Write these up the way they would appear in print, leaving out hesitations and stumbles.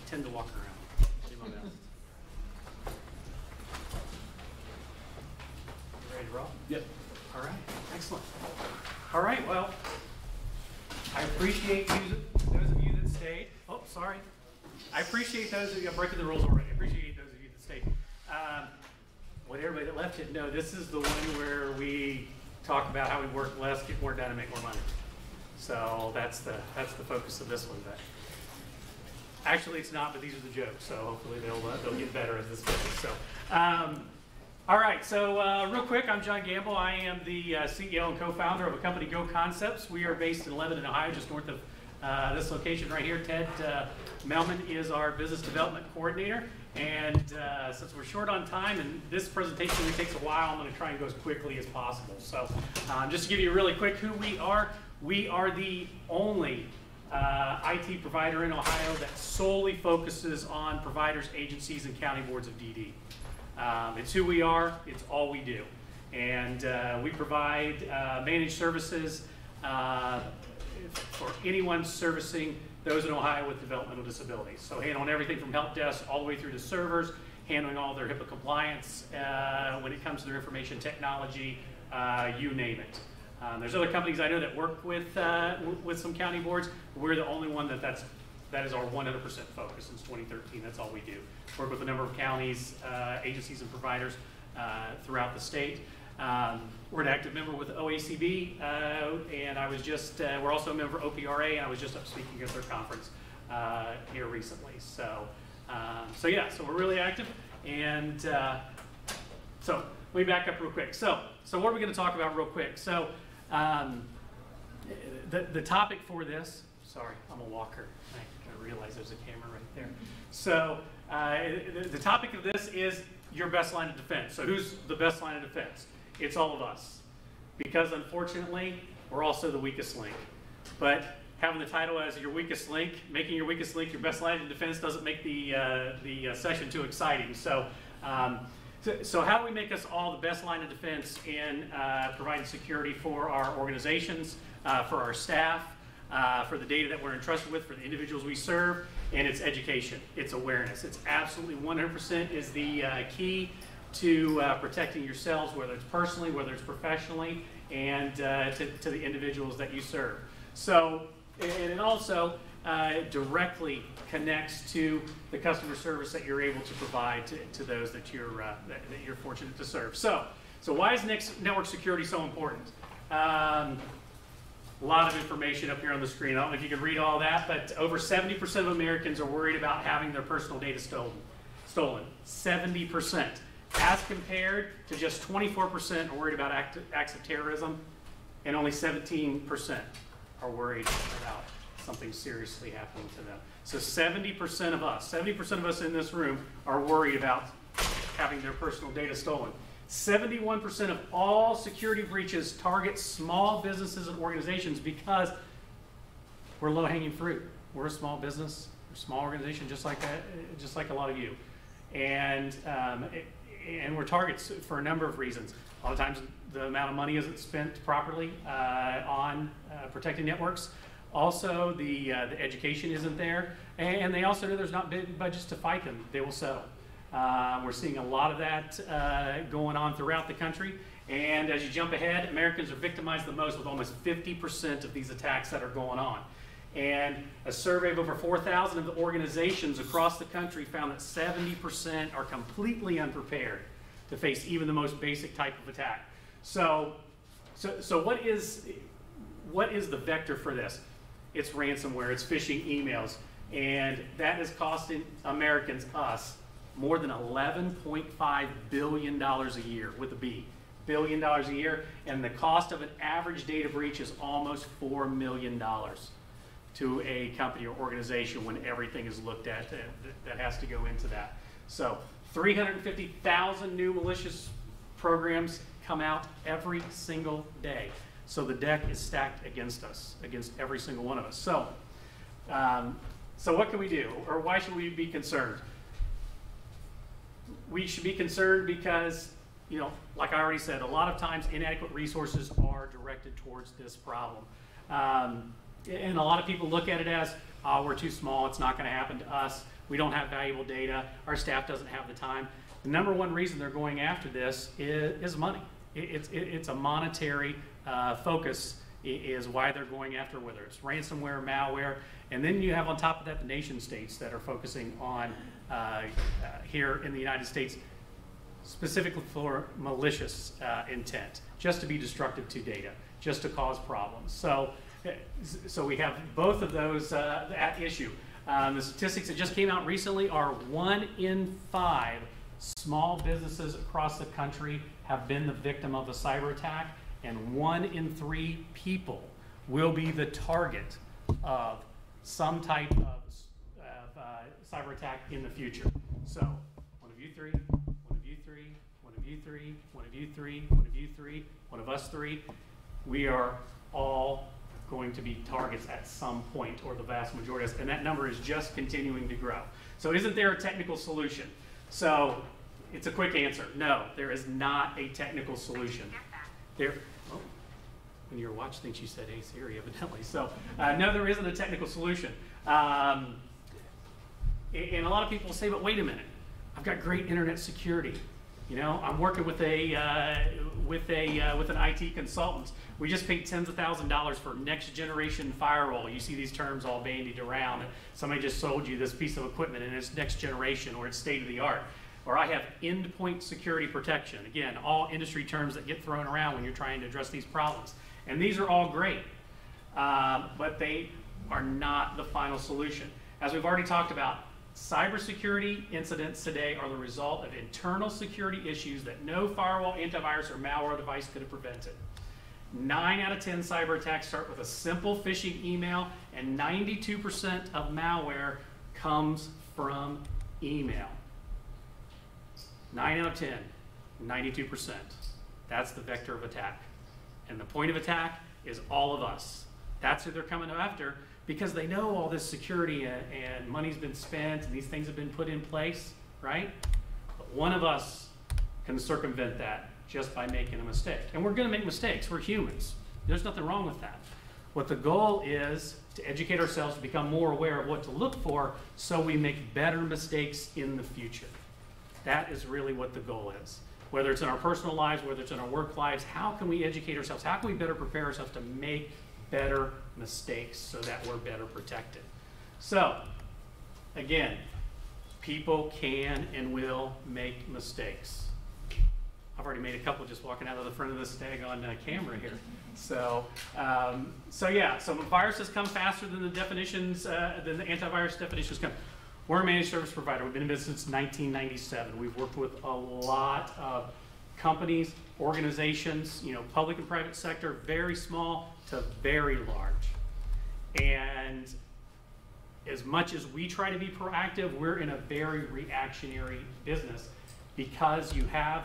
tend to walk around. I'll do my best. You ready to roll? Yep. All right, excellent. All right, well, I appreciate those of you that stayed. Oh, sorry. I appreciate those of you, I'm breaking the rules already. I appreciate those of you that stayed. What everybody that left didn't know, this is the one where we talk about how we work less, get more done, and make more money. So that's the focus of this one. But actually, it's not, but these are the jokes. So hopefully they'll get better as this goes. So, all right. So real quick, I'm John Gamble. I am the CEO and co-founder of a company, Go Concepts. We are based in Lebanon, Ohio, just north of this location right here. Ted Melman is our business development coordinator. And since we're short on time and this presentation really takes a while, I'm going to try and go as quickly as possible. So just to give you really quick who we are the only IT provider in Ohio that solely focuses on providers, agencies, and county boards of DD. It's who we are, it's all we do. And we provide managed services for anyone servicing those in Ohio with developmental disabilities. So handling everything from help desk all the way through to servers, handling all their HIPAA compliance when it comes to their information technology, you name it. There's other companies I know that work with some county boards. We're the only one that is our 100% focus since 2013. That's all we do. Work with a number of counties, agencies, and providers throughout the state. We're an active member with OACB, and I was just, we're also a member of OPRA, and I was just up speaking at their conference here recently. So, yeah, so we're really active, and so let me back up real quick. So what are we going to talk about real quick? So the topic for this, sorry, I'm a walker. I realize there's a camera right there. So the topic of this is your best line of defense. So who's the best line of defense? It's all of us, because unfortunately, we're also the weakest link. But having the title as your weakest link, making your weakest link your best line of defense doesn't make the session too exciting. So, so how do we make us all the best line of defense in providing security for our organizations, for our staff, for the data that we're entrusted with, for the individuals we serve, and it's education, it's awareness. It's absolutely 100% is the key to protecting yourselves, whether it's personally, whether it's professionally, and to the individuals that you serve. So, and it also directly connects to the customer service that you're able to provide to those that you're fortunate to serve. So why is network security so important? A lot of information up here on the screen. I don't know if you can read all that, but over 70% of Americans are worried about having their personal data stolen. 70%. As compared to just 24% are worried about acts of terrorism, and only 17% are worried about something seriously happening to them. So 70% of us in this room are worried about having their personal data stolen. 71% of all security breaches target small businesses and organizations because we're low-hanging fruit. We're a small business, we're a small organization, just like that, just like a lot of you, and we're targets for a number of reasons. A lot of times the amount of money isn't spent properly on protecting networks. Also, the education isn't there, and they also know there's not big budgets to fight them. They will settle. We're seeing a lot of that going on throughout the country. And as you jump ahead, Americans are victimized the most, with almost 50% of these attacks that are going on. And a survey of over 4,000 of the organizations across the country found that 70% are completely unprepared to face even the most basic type of attack. So what is the vector for this? It's ransomware, it's phishing emails, and that is costing Americans, us, more than $11.5 billion a year, with a B. $billion a year, and the cost of an average data breach is almost $4 million to a company or organization when everything is looked at that has to go into that. So 350,000 new malicious programs come out every single day. So the deck is stacked against us, against every single one of us. So, so what can we do, or why should we be concerned? We should be concerned because, you know, like I already said, a lot of times inadequate resources are directed towards this problem. And a lot of people look at it as, oh, we're too small, it's not going to happen to us. we don't have valuable data, our staff doesn't have the time. The number one reason they're going after this is money. It's a monetary focus is why they're going after, whether it's ransomware, malware, and then you have on top of that the nation states that are focusing on here in the United States specifically for malicious intent, just to be destructive to data, just to cause problems. So we have both of those at issue. The statistics that just came out recently are 1 in 5 small businesses across the country have been the victim of a cyber attack, and 1 in 3 people will be the target of some type of cyber attack in the future. So 1 of you 3, 1 of you 3, 1 of you 3, 1 of you 3, 1 of you 3, 1 of us 3, we are all going to be targets at some point, or the vast majority of us, and that number is just continuing to grow. So isn't there a technical solution? So it's a quick answer. No, there is not a technical solution. When your watch thinks you said, "Hey Siri," evidently. So no, there isn't a technical solution. And a lot of people say, "But wait a minute, I've got great internet security. You know, I'm working with an IT consultant. We just paid tens of thousands of dollars for next generation firewall." You see these terms all bandied around. Somebody just sold you this piece of equipment and it's next generation or it's state of the art. Or I have endpoint security protection. Again, all industry terms that get thrown around when you're trying to address these problems. And these are all great, but they are not the final solution. As we've already talked about, cybersecurity incidents today are the result of internal security issues that no firewall, antivirus, or malware device could have prevented. 9 out of 10 cyber attacks start with a simple phishing email, and 92% of malware comes from email. 9 out of 10, 92%. That's the vector of attack. And the point of attack is all of us. That's who they're coming after, because they know all this security and money's been spent and these things have been put in place, right? But one of us can circumvent that just by making a mistake. And we're going to make mistakes. We're humans. There's nothing wrong with that. What the goal is to educate ourselves, to become more aware of what to look for so we make better mistakes in the future. That is really what the goal is. Whether it's in our personal lives, whether it's in our work lives, how can we educate ourselves? How can we better prepare ourselves to make better mistakes so that we're better protected? So, again, people can and will make mistakes. I've already made a couple just walking out of the front of this daggone camera here. So viruses come faster than the definitions, than the antivirus definitions come. We're a managed service provider. We've been in business since 1997. We've worked with a lot of companies, organizations, you know, public and private sector, very small to very large. And as much as we try to be proactive, we're in a very reactionary business because you have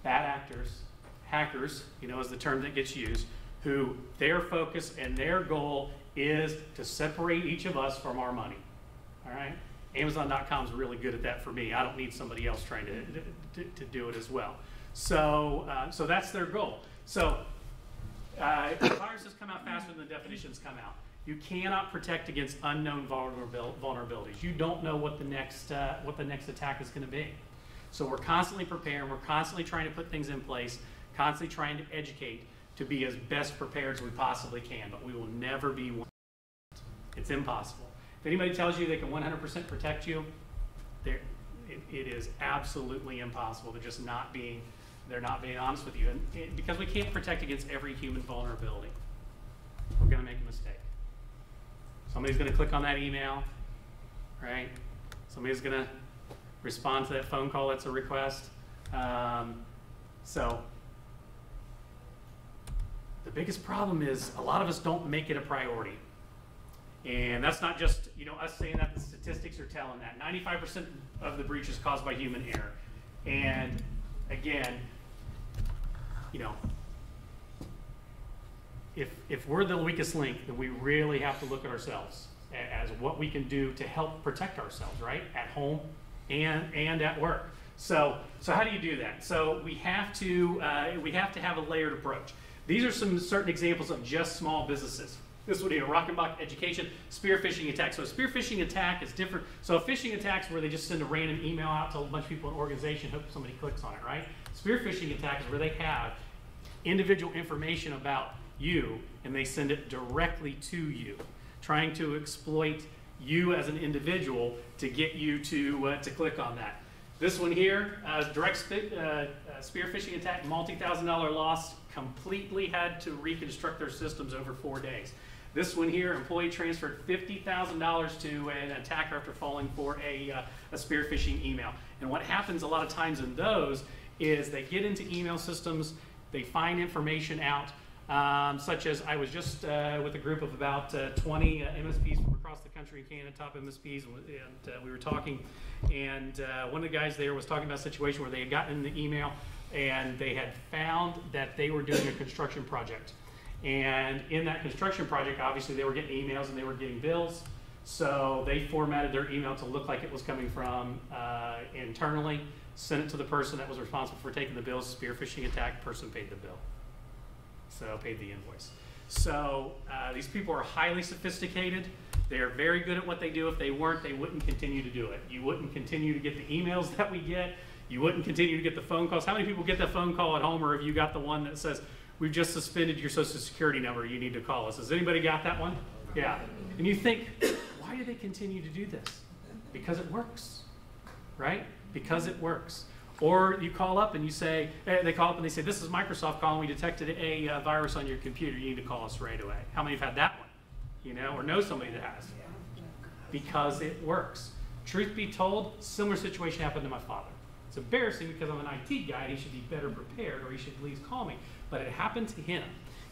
bad actors, hackers, you know, is the term that gets used, who their focus and their goal is to separate each of us from our money, all right? Amazon.com is really good at that for me. I don't need somebody else trying to do it as well. So that's their goal. So viruses come out faster than the definitions come out. You cannot protect against unknown vulnerabilities. You don't know what the next attack is going to be. So we're constantly preparing. We're constantly trying to put things in place, constantly trying to educate to be as best prepared as we possibly can. But we will never be 100%. It's impossible. If anybody tells you they can 100% protect you, it is absolutely impossible. They're not being honest with you. And because we can't protect against every human vulnerability, we're going to make a mistake. Somebody's going to click on that email, right? Somebody's going to respond to that phone call that's a request. So the biggest problem is a lot of us don't make it a priority. And that's not just, you know, us saying that. The statistics are telling that 95% of the breach is caused by human error. And again, you know, if we're the weakest link, then we really have to look at ourselves as what we can do to help protect ourselves, right, at home and at work. So how do you do that? So we have to have a layered approach. These are some certain examples of just small businesses. This would be a Rockenbach education, spear phishing attack. So a spear phishing attack is different. So a phishing attack is where they just send a random email out to a bunch of people in an organization, hope somebody clicks on it, right? Spear phishing attack is where they have individual information about you and they send it directly to you, trying to exploit you as an individual to get you to click on that. This one here, direct spear phishing attack, multi-thousand-dollar loss, completely had to reconstruct their systems over 4 days. This one here, employee transferred $50,000 to an attacker after falling for a spear phishing email. And what happens a lot of times in those is they get into email systems, they find information out, such as I was just with a group of about 20 MSPs from across the country in Canada, top MSPs, and we were talking, and one of the guys there was talking about a situation where they had gotten in the email and they had found that they were doing a construction project. And in that construction project, obviously they were getting emails and they were getting bills, so they formatted their email to look like it was coming from internally, sent it to the person that was responsible for taking the bills, spear phishing attack, person paid the bill. So paid the invoice. So these people are highly sophisticated. They are very good at what they do. If they weren't, they wouldn't continue to do it. You wouldn't continue to get the emails that we get. You wouldn't continue to get the phone calls. How many people get the phone call at home, or have you got the one that says, we've just suspended your social security number, you need to call us? Has anybody got that one? Yeah. And you think, why do they continue to do this? Because it works, right? Because it works. Or you call up and you say, they call up and they say, this is Microsoft calling, we detected a virus on your computer, you need to call us right away. How many have had that one? You know, or know somebody that has? Because it works. Truth be told, similar situation happened to my father. It's embarrassing because I'm an IT guy and he should be better prepared, or he should at least call me. But it happened to him.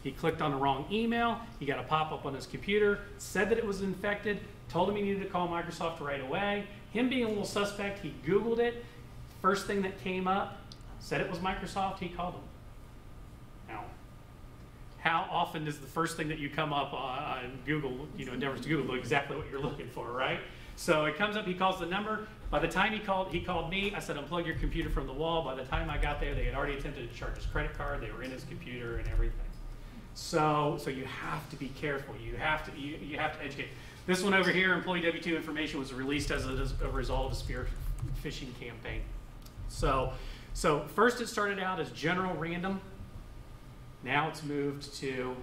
He clicked on the wrong email, he got a pop-up on his computer, said that it was infected, told him he needed to call Microsoft right away. Him being a little suspect, he Googled it. First thing that came up, said it was Microsoft, he called them. Now, how often does the first thing that you come up on Google, you know, endeavors to Google, exactly what you're looking for, right? So it comes up, he calls the number. By the time he called me, I said, unplug your computer from the wall. By the time I got there, they had already attempted to charge his credit card, they were in his computer and everything. So you have to be careful, you have to educate. This one over here, employee W-2 information was released as a result of a spear phishing campaign. So first it started out as general random. Now it's moved to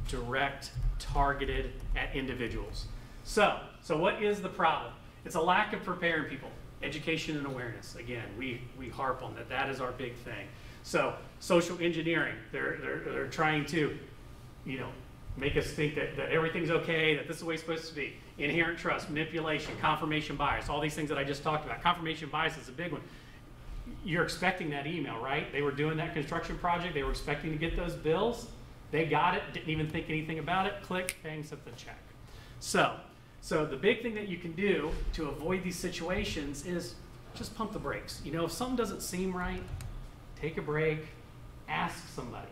direct, targeted at individuals. So what is the problem? It's a lack of preparing people. Education and awareness. Again, we harp on that. That is our big thing. So social engineering. They're trying to, you know, make us think that everything's okay, that this is the way it's supposed to be. Inherent trust, manipulation, confirmation bias, all these things that I just talked about. Confirmation bias is a big one. You're expecting that email, right? They were doing that construction project, they were expecting to get those bills. They got it, didn't even think anything about it, click, bang, sent the check. So the big thing that you can do to avoid these situations is just pump the brakes. You know, if something doesn't seem right, take a break, ask somebody.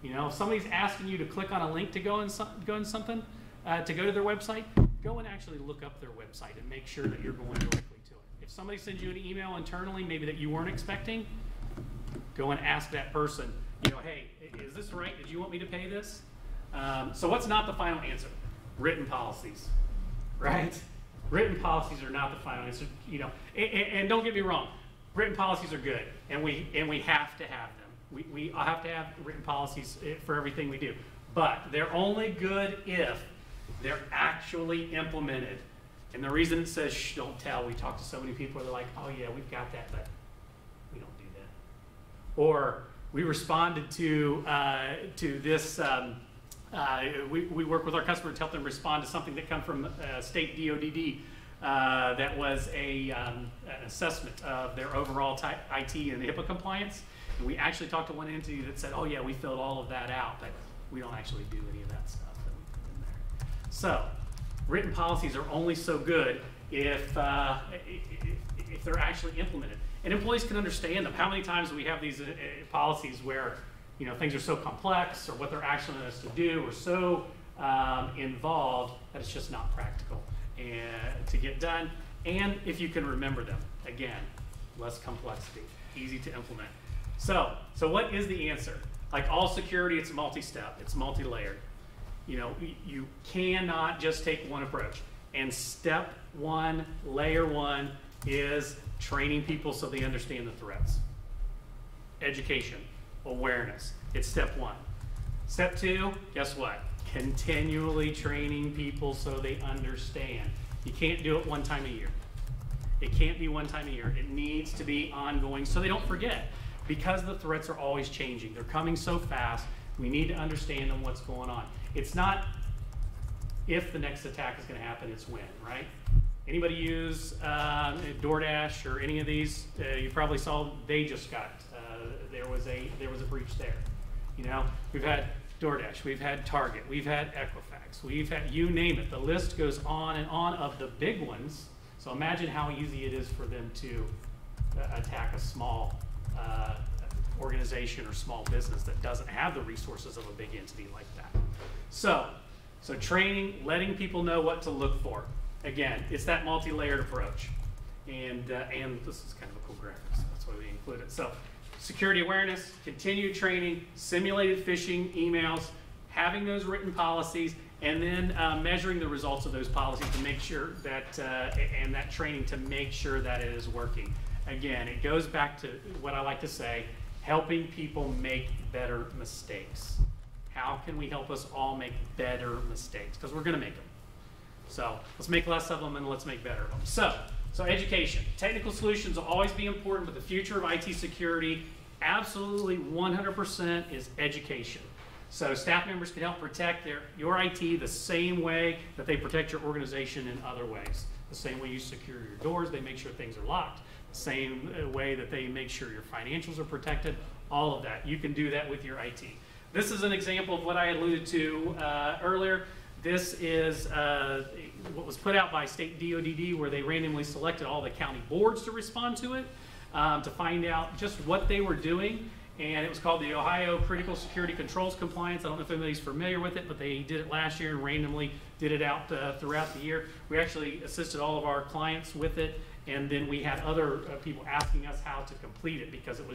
You know, if somebody's asking you to click on a link to go in something, to go to their website, go and actually look up their website and make sure that you're going directly to it. If somebody sends you an email internally, maybe that you weren't expecting, go and ask that person, you know, hey, is this right? Did you want me to pay this? So what's not the final answer? Written policies, right? Written policies are not the final answer, you know, and don't get me wrong, written policies are good, and we have to have them. We have to have written policies for everything we do, but they're only good if they're actually implemented. And the reason it says, shh, don't tell, we talk to so many people, they're like, oh yeah, we've got that, but we don't do that. Or we responded to this, we work with our customer to help them respond to something that come from state DODD that was an assessment of their overall IT and HIPAA compliance. And we actually talked to one entity that said, oh yeah, we filled all of that out, but we don't actually do any of that stuff that we put in there. So written policies are only so good if they're actually implemented. And employees can understand them. How many times do we have these policies where, you know, things are so complex or what they're asking us to do are so involved that it's just not practical to get done. And if you can remember them, again, less complexity, easy to implement. So what is the answer? Like all security, it's multi-step, it's multi-layered. You cannot just take one approach. And step one, layer one, is training people so they understand the threats. Education, awareness. It's step one. Step two, guess what? Continually training people so they understand. You can't do it one time a year. It can't be one time a year. It needs to be ongoing so they don't forget. Because the threats are always changing. They're coming so fast, we need to understand them, what's going on. It's not if the next attack is going to happen, it's when, right? Anybody use DoorDash or any of these? You probably saw they just got, there was a breach there. We've had DoorDash, we've had Target, we've had Equifax, we've had, you name it. The list goes on and on of the big ones. So imagine how easy it is for them to attack a small organization or small business that doesn't have the resources of a big entity like that. So training, letting people know what to look for. Again, it's that multi-layered approach. And this is kind of a cool graphic, so that's why we include it. So security awareness, continued training, simulated phishing emails, having those written policies, and then measuring the results of those policies to make sure that, and that training to make sure that it is working. Again, it goes back to what I like to say, helping people make better mistakes. How can we help us all make better mistakes? Because we're going to make them. So let's make less of them and let's make better of them. So education. Technical solutions will always be important, but the future of IT security, absolutely 100% is education. So staff members can help protect your IT the same way that they protect your organization in other ways. The same way you secure your doors, they make sure things are locked. The same way that they make sure your financials are protected, all of that. You can do that with your IT. This is an example of what I alluded to earlier. This is what was put out by state DODD, where they randomly selected all the county boards to respond to it, to find out just what they were doing. And it was called the Ohio Critical Security Controls Compliance. I don't know if anybody's familiar with it, but they did it last year and randomly did it out throughout the year. We actually assisted all of our clients with it, and then we had other people asking us how to complete it because it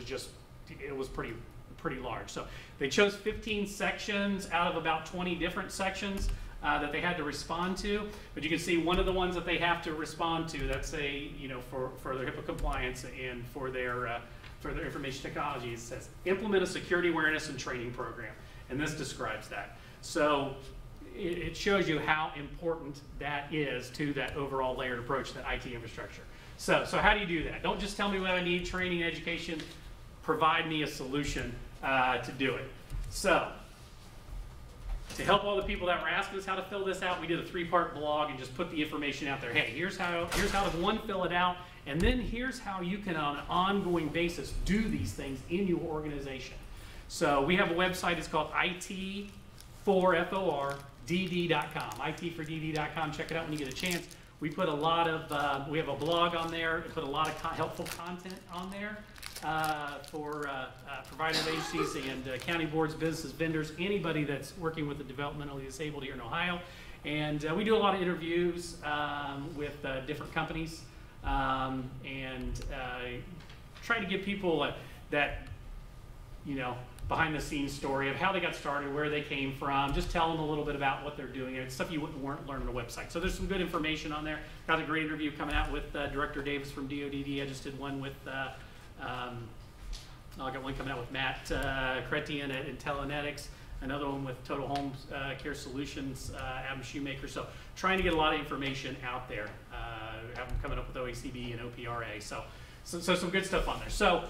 was pretty large. So they chose 15 sections out of about 20 different sections that they had to respond to. But you can see one of the ones that they have to respond to, that's for their HIPAA compliance and for their information technology, it says implement a security awareness and training program. And this describes that. So it shows you how important that is to that overall layered approach, that IT infrastructure. So how do you do that? Don't just tell me what I need, training, education, provide me a solution to do it. So to help all the people that were asking us how to fill this out, we did a 3-part blog and just put the information out there. Hey, here's how does one fill it out, and then here's how you can on an ongoing basis do these things in your organization. So we have a website, it's called IT4FORDD.com, IT4DD.com. Check it out when you get a chance. We put a lot of, we have a blog on there, we put a lot of helpful content on there for providers, agencies, and county boards, businesses, vendors, anybody that's working with the developmentally disabled here in Ohio. And we do a lot of interviews with different companies and try to give people that, behind the scenes story of how they got started, where they came from, just tell them a little bit about what they're doing. It's stuff you wouldn't learn on the website. So there's some good information on there. Got a great interview coming out with Director Davis from DODD. I just did one with, I got one coming out with Matt Chrétien at Intellinetics, another one with Total Home Care Solutions, Adam Shoemaker. So trying to get a lot of information out there. Have them coming up with OACB and OPRA. So some good stuff on there. So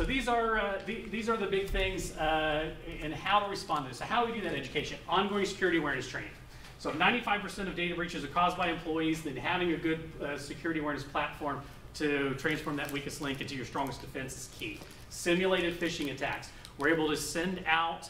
these are the big things and how to respond to this. So how do we do that education? Ongoing security awareness training. So if 95% of data breaches are caused by employees, then having a good security awareness platform to transform that weakest link into your strongest defense is key. Simulated phishing attacks. We're able to send out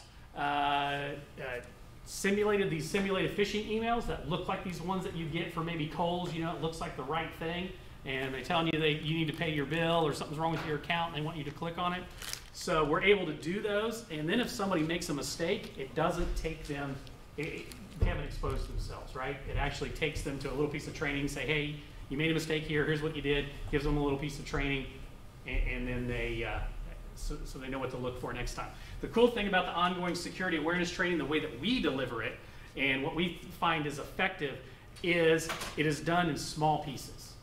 simulated phishing emails that look like these ones that you get from maybe Kohl's. It looks like the right thing, and they're telling you that you need to pay your bill or something's wrong with your account and they want you to click on it. So we're able to do those, and then if somebody makes a mistake, it doesn't take them, they haven't exposed themselves, right? It actually takes them to a little piece of training, say, hey, you made a mistake here, here's what you did, gives them a little piece of training, and then they, so they know what to look for next time. The cool thing about the ongoing security awareness training, the way that we deliver it, And what we find is effective is it is done in small pieces.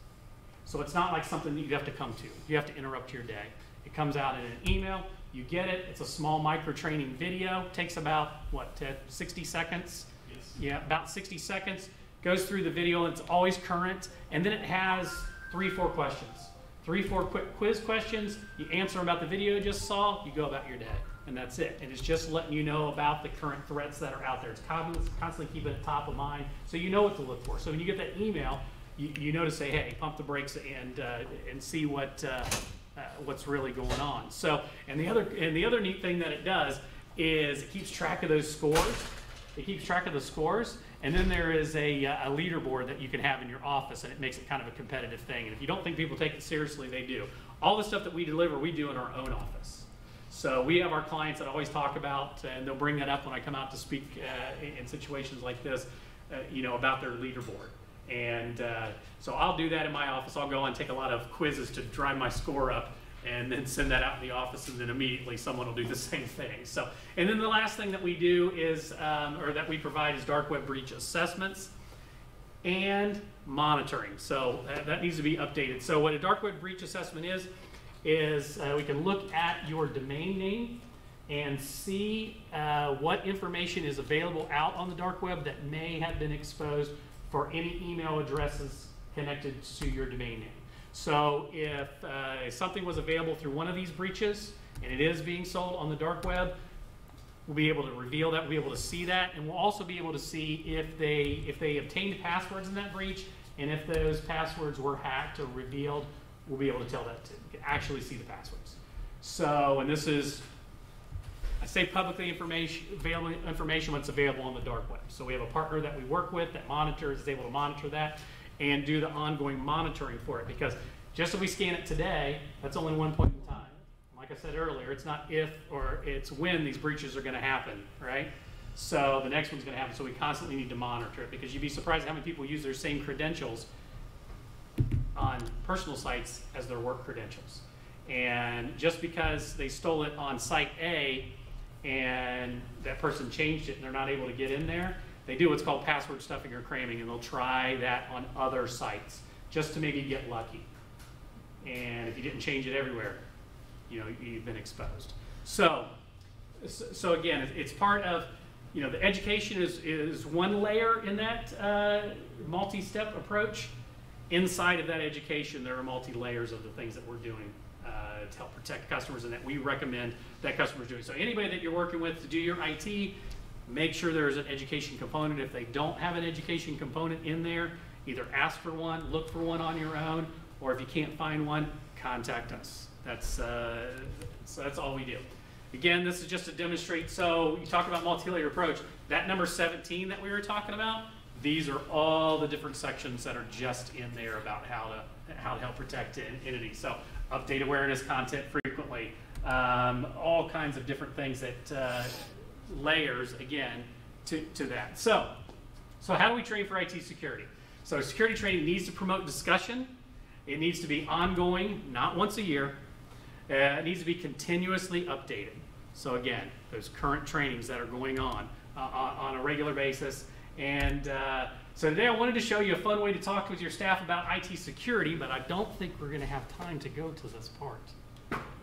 So it's not like something that you have to come to. You have to interrupt your day. It comes out in an email. You get it. It's a small micro training video. Takes about, what, Ted, 60 seconds? Yes. Yeah, about 60 seconds. Goes through the video, and it's always current. And then it has 3-4 questions. 3-4 quick quiz questions. You answer them about the video you just saw. You go about your day. And that's it. And it's just letting you know about the current threats that are out there. It's constantly keeping it top of mind, so you know what to look for. So when you get that email, you know to say, hey, pump the brakes and see what's really going on. So, and the other neat thing that it does is it keeps track of those scores. It keeps track of the scores, and then there is a leaderboard that you can have in your office, and it makes it kind of a competitive thing. And if you don't think people take it seriously, they do. All the stuff that we deliver, we do in our own office. So we have our clients that always talk about, and they'll bring that up when I come out to speak in situations like this, about their leaderboard. And so I'll do that in my office. I'll go and take a lot of quizzes to drive my score up, and then send that out in the office, and then immediately someone will do the same thing. So, and then the last thing that we do is, or that we provide, is dark web breach assessments and monitoring. So that needs to be updated. So what a dark web breach assessment is we can look at your domain name and see what information is available out on the dark web that may have been exposed for any email addresses connected to your domain name. So if something was available through one of these breaches and it is being sold on the dark web, we'll be able to reveal that, we'll be able to see that, and we'll also be able to see if they obtained passwords in that breach, and if those passwords were hacked or revealed, we'll be able to tell that too. We can actually see the passwords. So, and this is, I say publicly available information when it's available on the dark web. So we have a partner that we work with that monitors, is able to monitor that and do the ongoing monitoring for it, because just if we scan it today, that's only one point in time. Like I said earlier, it's not if, or it's when these breaches are going to happen, right? So the next one's going to happen, so we constantly need to monitor it, because you'd be surprised how many people use their same credentials on personal sites as their work credentials. And just because they stole it on site A and that person changed it and they're not able to get in there, they do what's called password stuffing or cramming, and they'll try that on other sites just to maybe get lucky. And if you didn't change it everywhere, you've been exposed. So again, it's part of, the education is one layer in that multi-step approach. Inside of that education, there are multi-layers of the things that we're doing to help protect customers, and that we recommend that customers doing. So anybody that you're working with to do your IT, make sure there's an education component. If they don't have an education component in there, either ask for one, look for one on your own, or if you can't find one, contact us. So that's all we do. Again, this is just to demonstrate. So you talk about multi-layer approach. That number 17 that we were talking about, these are all the different sections that are just in there about how to help protect entities. So update awareness content frequently, all kinds of different things that layers, again, to that. So how do we train for IT security? So security training needs to promote discussion. It needs to be ongoing, not once a year. It needs to be continuously updated. So again, those current trainings that are going on a regular basis. And so today I wanted to show you a fun way to talk with your staff about IT security, but I don't think we're going to have time to go to this part.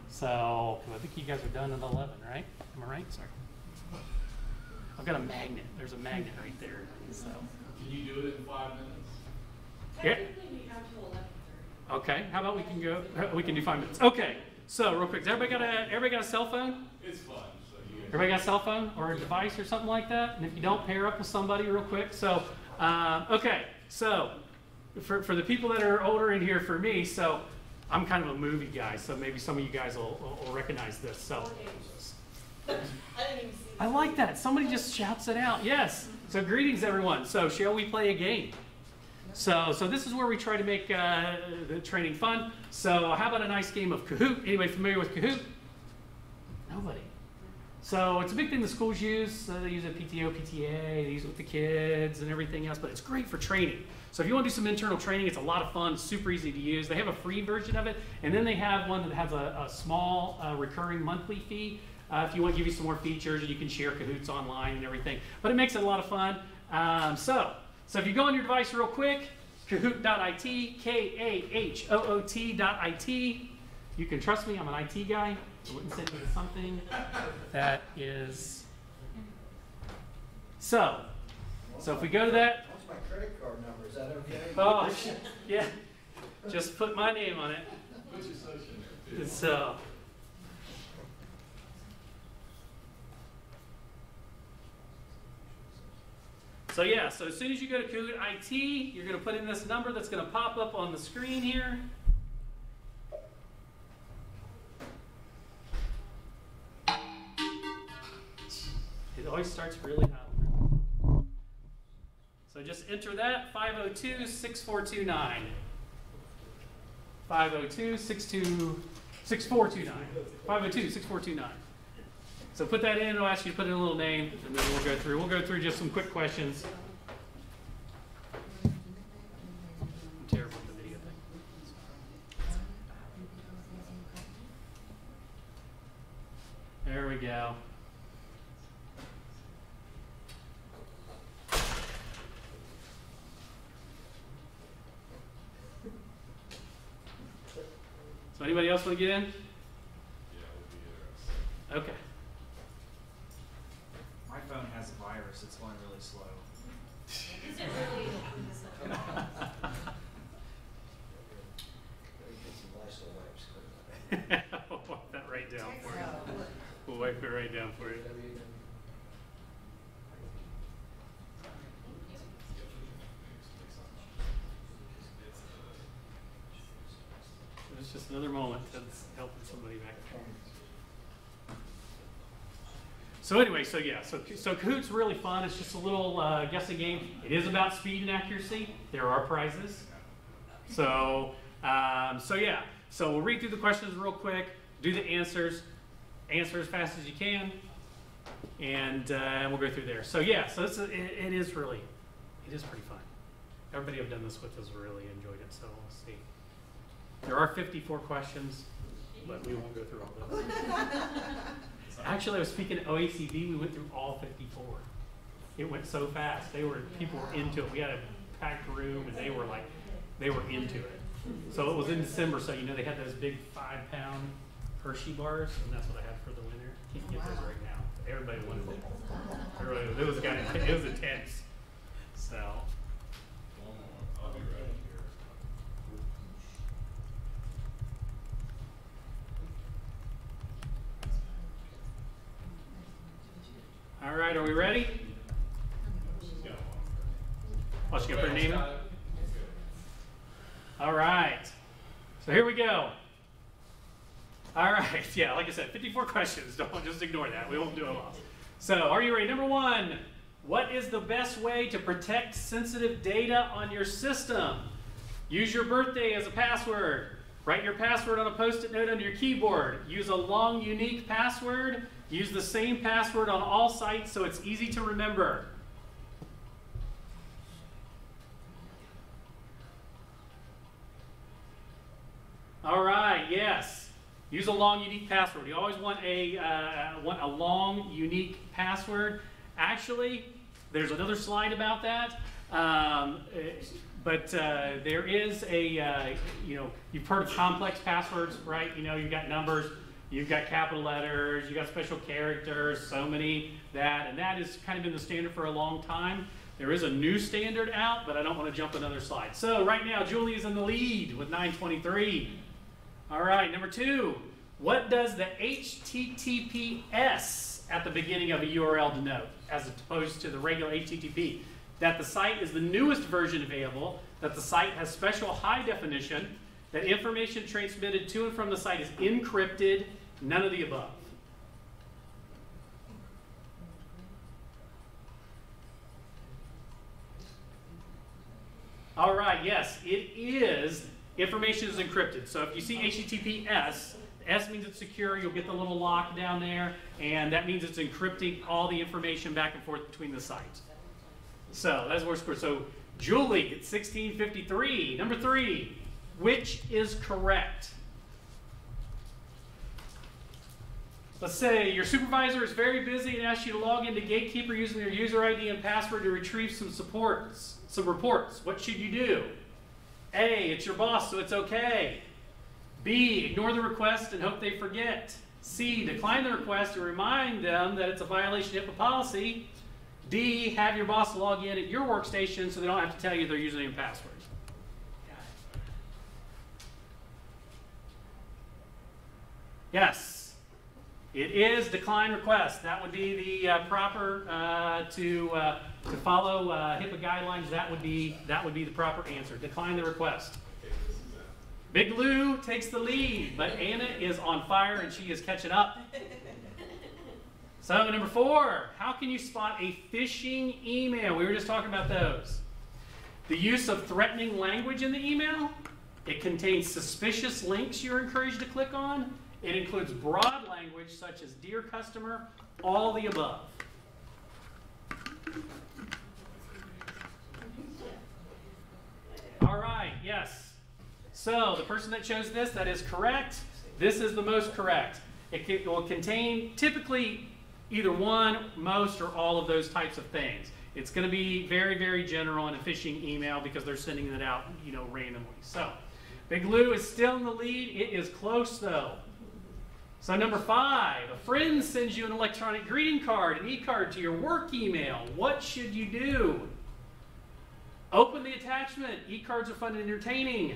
So I think you guys are done at 11, right? Am I right? Sorry. I've got a magnet. There's a magnet right there. So. Can you do it in 5 minutes? Technically, we have till 11:30. Okay. How about we can go? We can do 5 minutes. Okay. So real quick, does everybody got a cell phone? It's fun. So you Everybody got a cell phone or a device or something like that? And if you don't, pair up with somebody real quick. So okay. So for the people that are older in here, for me, so I'm kind of a movie guy. So maybe some of you guys will recognize this. So. I like that. Somebody just shouts it out. Yes. So greetings, everyone. So shall we play a game? So this is where we try to make the training fun. So how about a nice game of Kahoot? Anybody familiar with Kahoot? Nobody. So it's a big thing the schools use. They use it at PTO, PTA. They use it with the kids and everything else. But it's great for training. So if you want to do some internal training, it's a lot of fun. It's super easy to use. They have a free version of it. And then they have one that has a small recurring monthly fee. If you want to give you some more features, you can share Kahoots online and everything. But it makes it a lot of fun. So if you go on your device real quick, kahoot.it, Kahoot.it. You can trust me, I'm an IT guy. I wouldn't send you to something that is. So if we go to that. What's my credit card number? Is that okay? Oh, yeah. Just put my name on it. Put your social in there, too. So yeah, so as soon as you go to Kahoot IT, you're going to put in this number that's going to pop up on the screen here. It always starts really high. So just enter that, 502-6429. 502-6429. 502-6429. So put that in, it'll ask you to put in a little name, and then we'll go through. We'll go through just some quick questions. I'm terrible at the video thing. There we go. So anybody else want to get in? Yeah, we'll be interested. Okay. My phone has a virus. It's going really slow. Is it really? Get some Lysol wipes. We'll wipe that right down for you. We'll wipe it right down for you. It's just another moment that's helping somebody back there. So anyway, so Kahoot's really fun. It's just a little guessing game. It is about speed and accuracy. There are prizes. So yeah. So we'll read through the questions real quick, do the answers as fast as you can, and we'll go through there. So yeah, so it is pretty fun. Everybody I've done this with has really enjoyed it. So we'll see. There are 54 questions, but we won't go through all those. Actually, I was speaking at OACB. We went through all 54. It went so fast. People were into it. We had a packed room, and they were into it. So it was in December, so they had those big 5-pound Hershey bars, and that's what I had for the winter. Can't get those right now. Everybody wanted it. It was intense. So. One more. I'll be right here. All right, are we ready? Oh, she got to put her name in? All right. So here we go. All right. Yeah, like I said, 54 questions. Don't just ignore that. We won't do them all. So are you ready? Number one, what is the best way to protect sensitive data on your system? Use your birthday as a password. Write your password on a Post-it note under your keyboard. Use a long, unique password. Use the same password on all sites so it's easy to remember. All right, yes. Use a long, unique password. You always want a long, unique password. Actually, there's another slide about that. But there is you've heard of complex passwords, right? You've got numbers, you've got capital letters, you've got special characters, so many and that has kind of been the standard for a long time. There is a new standard out, but I don't want to jump another slide. So right now, Julie is in the lead with 923. All right, number two, what does the HTTPS at the beginning of a URL denote, as opposed to the regular HTTP? That the site is the newest version available, that the site has special high definition, that information transmitted to and from the site is encrypted, none of the above. All right, yes, it is. Information is encrypted. So if you see HTTPS, S means it's secure. You'll get the little lock down there, and that means it's encrypting all the information back and forth between the sites. So that's where it's. So Julie at 1653. Number three, which is correct? Let's say your supervisor is very busy and asks you to log into Gatekeeper using their user ID and password to retrieve some reports. What should you do? A, it's your boss, so it's okay. B, ignore the request and hope they forget. C, decline the request and remind them that it's a violation of HIPAA policy. D, have your boss log in at your workstation so they don't have to tell you their username and password. Yes, it is decline request. That would be the proper to follow HIPAA guidelines. That would be the proper answer. Decline the request. Big Lou takes the lead, but Anna is on fire and she is catching up. So number 4, how can you spot a phishing email? We were just talking about those. The use of threatening language in the email. It contains suspicious links you're encouraged to click on. It includes broad language such as dear customer, all the above. All right, yes. So the person that chose this, that is correct. This is the most correct. It will contain typically either one, most, or all of those types of things. It's going to be very, very general in a phishing email because they're sending it out, randomly. So Big Lou is still in the lead. It is close though. So number 5, a friend sends you an electronic greeting card, an e-card to your work email. What should you do? Open the attachment. E-cards are fun and entertaining.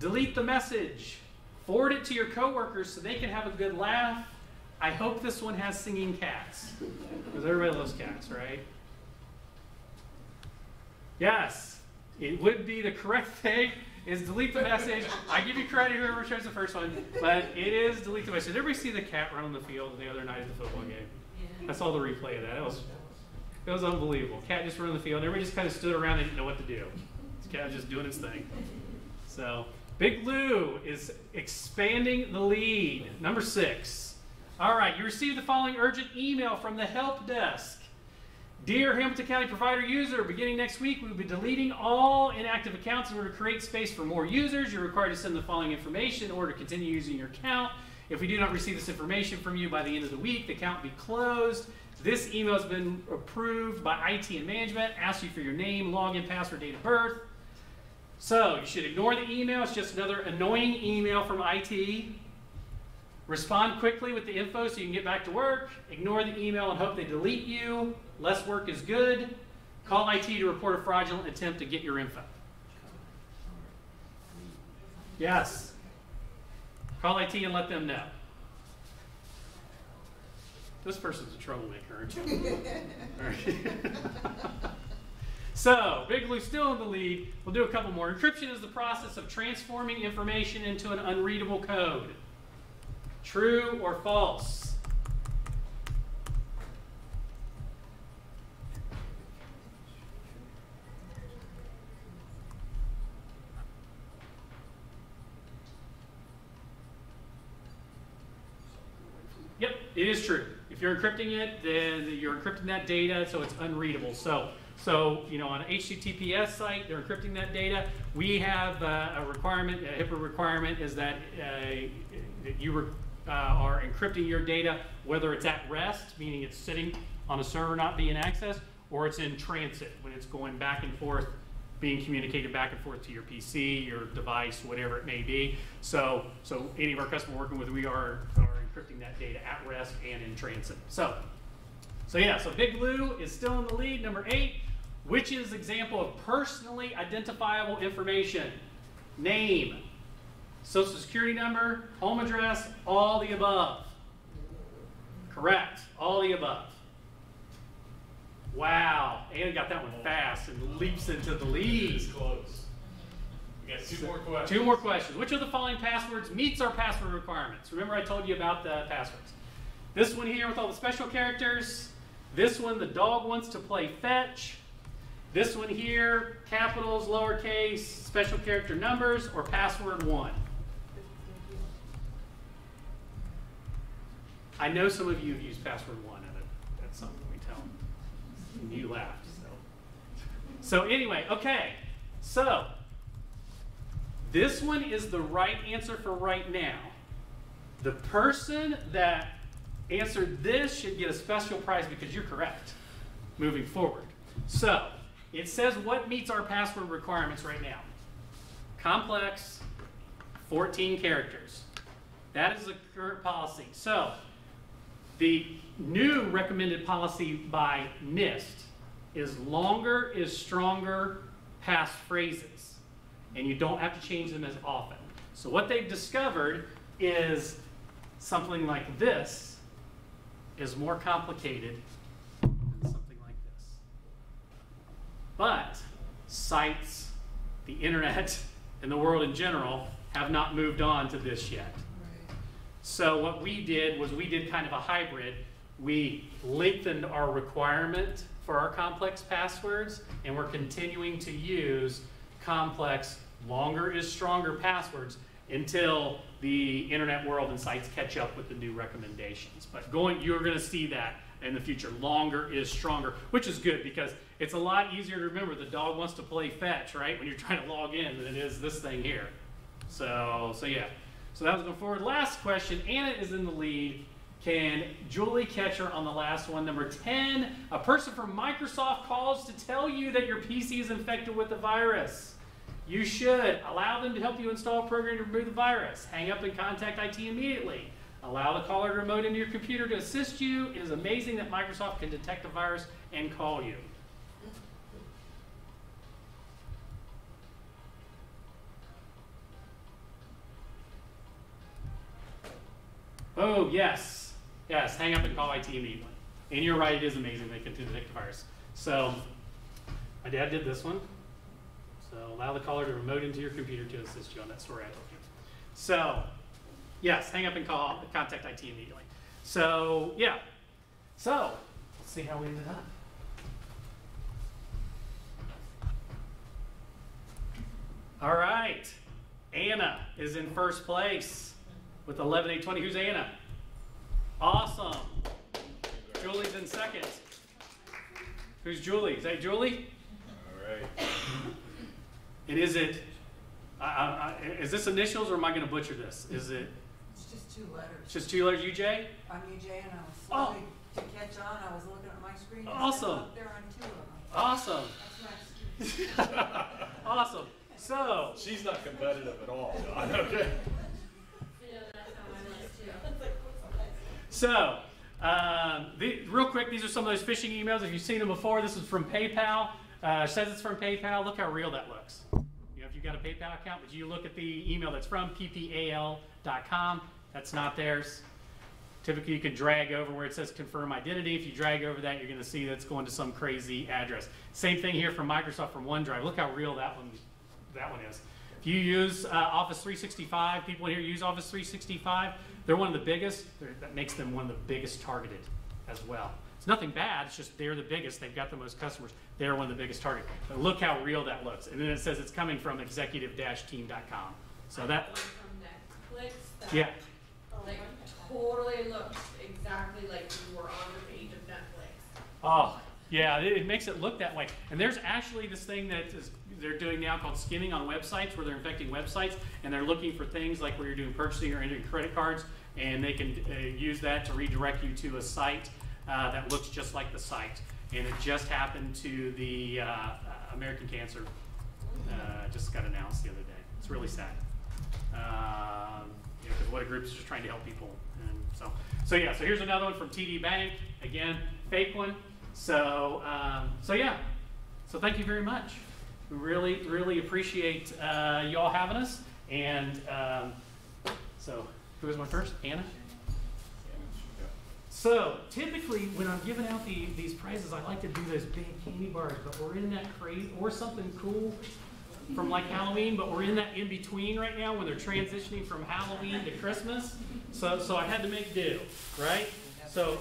Delete the message. Forward it to your coworkers so they can have a good laugh. I hope this one has singing cats, because everybody loves cats, right? Yes, it would be the correct thing is delete the message. I give you credit whoever chose the first one, but it is delete the message. Did everybody see the cat run on the field the other night at the football game? I saw the replay of that. It was unbelievable. Cat just ran on the field. Everybody just kind of stood around and didn't know what to do. This cat was just doing its thing. So Big Lou is expanding the lead. Number 6. All right, you received the following urgent email from the help desk. Dear Hamilton County provider user, beginning next week, we will be deleting all inactive accounts in order to create space for more users. You're required to send the following information in order to continue using your account. If we do not receive this information from you by the end of the week, the account will be closed. This email has been approved by IT and management. Asks you for your name, login, password, date of birth. So you should ignore the email. It's just another annoying email from IT. Respond quickly with the info so you can get back to work. Ignore the email and hope they delete you. Less work is good. Call IT to report a fraudulent attempt to get your info. Yes. Call IT and let them know. This person's a troublemaker, aren't you? All right. So, Big Lou's still in the lead. We'll do a couple more. Encryption is the process of transforming information into an unreadable code. True or false? Yep, it is true. If you're encrypting it, then you're encrypting that data, so it's unreadable. So on an HTTPS site, they're encrypting that data. We have a requirement, a HIPAA requirement, is that you are encrypting your data, whether it's at rest, meaning it's sitting on a server not being accessed, or it's in transit, when it's going back and forth, being communicated back and forth to your PC, your device, whatever it may be. So any of our customers working with, we are encrypting that data at rest and in transit. So Big Lou is still in the lead. Number 8, which is example of personally identifiable information? Name, social security number, home address, all the above. Correct, all the above. Wow, Anna got that one fast and leaps into the lead. It's close. We got 2 more questions. 2 more questions. Which of the following passwords meets our password requirements? Remember I told you about the passwords. This one here with all the special characters. This one, the dog wants to play fetch. This one here, capitals, lowercase, special character numbers, or password 1. I know some of you have used password 1 at some point. And you laughed. So anyway, okay. So this one is the right answer for right now. The person that answered this should get a special prize because you're correct moving forward. So, it says what meets our password requirements right now. Complex, 14 characters. That is the current policy. So, the new recommended policy by NIST is longer is stronger passphrases. And you don't have to change them as often. So what they've discovered is something like this is more complicated than something like this. But sites, the internet, and the world in general have not moved on to this yet. So what we did was we did kind of a hybrid. We lengthened our requirement for our complex passwords, and we're continuing to use complex, longer is stronger passwords until the internet world and sites catch up with the new recommendations. But you're going to see that in the future. Longer is stronger, which is good because it's a lot easier to remember. The dog wants to play fetch, right, when you're trying to log in than it is this thing here. So yeah. So that was going forward. Last question. Anna is in the lead. Can Julie catch her on the last one? Number 10, a person from Microsoft calls to tell you that your PC is infected with the virus. You should allow them to help you install a program to remove the virus. Hang up and contact IT immediately. Allow the caller to remote into your computer to assist you. It is amazing that Microsoft can detect a virus and call you. Oh, yes. Yes, hang up and call IT immediately. And you're right, it is amazing they can detect the virus. So, my dad did this one. So, allow the caller to remote into your computer to assist you on that story I told you. So, yes, hang up and contact IT immediately. So, yeah. So, let's see how we ended up. All right. Anna is in first place with 11,820. Who's Anna? Awesome. Julie's in second. Who's Julie? Is that Julie? All right. And is it, is this initials or am I going to butcher this? Is it? It's just 2 letters. It's just 2 letters, UJ? I'm UJ and I was slowly to catch on. I was looking at my screen. Awesome. Up there on 2 of them. Awesome. That's my excuse. Awesome. So, She's not competitive at all, John. Okay. Yeah, that's how I was too. So, real quick, these are some of those phishing emails. If you've seen them before, this is from PayPal. Says it's from PayPal. Look how real that looks. You know, if you've got a PayPal account, but you look at the email that's from ppal.com, that's not theirs. Typically, you can drag over where it says confirm identity. If you drag over that, you're going to see that's going to some crazy address. Same thing here from Microsoft from OneDrive. Look how real that one is. If you use Office 365, people here use Office 365, they're one of the biggest. That makes them one of the biggest targeted as well. It's nothing bad, it's just they're the biggest. They've got the most customers. They're one of the biggest targeted. But look how real that looks. And then it says it's coming from executive-team.com. So that, From Netflix, that yeah. like totally looks exactly like you were on the page of Netflix. Oh, yeah, it makes it look that way. And there's actually this thing that they're doing now called skimming on websites where they're infecting websites and they're looking for things like where you're doing purchasing or entering credit cards, and they can use that to redirect you to a site that looks just like the site. And it just happened to the American Cancer. Just got announced the other day. It's really sad. Because what a group is just trying to help people. And so yeah, so here's another one from TD Bank. Again, fake one. So yeah, so thank you very much. We really, really appreciate you all having us. And so, who was my first? Anna? So, typically, when I'm giving out these prizes, I like to do those big candy bars, but we're in that crazy, or something cool from like Halloween, but we're in that in-between right now when they're transitioning from Halloween to Christmas. So I had to make do, right? So